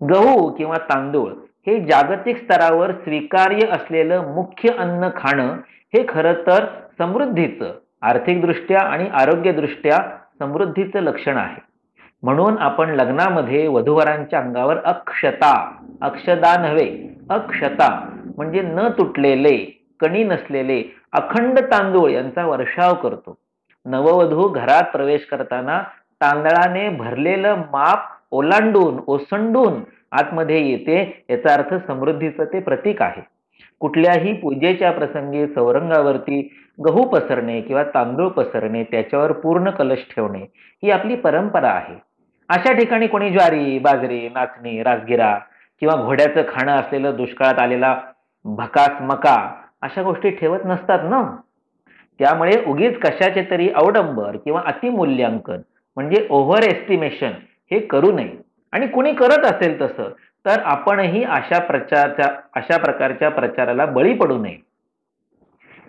गहू किंवा तांदूळ हे जागतिक स्तरावर स्वीकार्य असलेलं मुख्य अन्न खाणं हे खरं तर समृद्धीचं, आर्थिकदृष्ट्या आणि आरोग्यदृष्ट्या समृद्धीचं लक्षण आहे. म्हणून आपण लग्नामध्ये वधूवरांच्या अंगावर अक्षता, अक्षदा नव्हे, अक्षता म्हणजे न तुटलेले, कणी नसलेले अखंड तांदूळ यांचा वर्षाव करतो. नववधू घरात प्रवेश करताना तांदळाने भरलेलं माप ओसंडून आतमध्ये येते, याचा अर्थ समृद्धीचं ते प्रतीक आहे. कुठल्याही पूजेच्या प्रसंगी चौरंगावरती गहू पसरणे किंवा तांदूळ पसरणे, त्याच्यावर पूर्ण कलश ठेवणे ही आपली परंपरा आहे. अशा ठिकाणी कोणी ज्वारी, बाजरी, नाचणी, राजगिरा किंवा घोड्याचं खाणं असलेलं दुष्काळात आलेला भकास मका अशा गोष्टी ठेवत नसतात ना. त्यामुळे उगीच कशाचे तरी अवडंबर किंवा अतिमूल्यांकन म्हणजे ओव्हर एस्टिमेशन हे करू नये. आणि कुणी करत असेल तसं तर आपणही अशा प्रकारच्या प्रचाराला बळी पडू नये.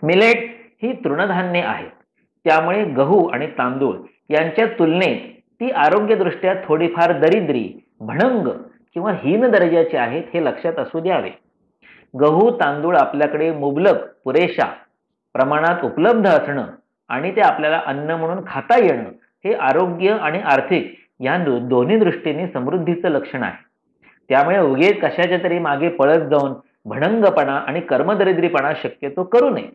मिलेट ही तृणधान्ये आहेत. त्यामुळे गहू आणि तांदूळ यांच्या तुलनेत ती आरोग्यदृष्ट्या थोडीफार दरिद्री, भणंग किंवा हीन दर्जाची आहेत हे लक्षात असू द्यावे. गहू तांदूळ आपल्याकडे मुबलक, पुरेशा प्रमाणात उपलब्ध असणं आणि ते आपल्याला अन्न म्हणून खाता येणं हे आरोग्य आणि आर्थिक या दोन्ही दृष्टीने समृद्धीचं लक्षण आहे. त्यामुळे उगीच कशाच्या तरी मागे पळत जाऊन भणंगपणा आणि कर्मदरिद्रीपणा शक्यतो करू नये.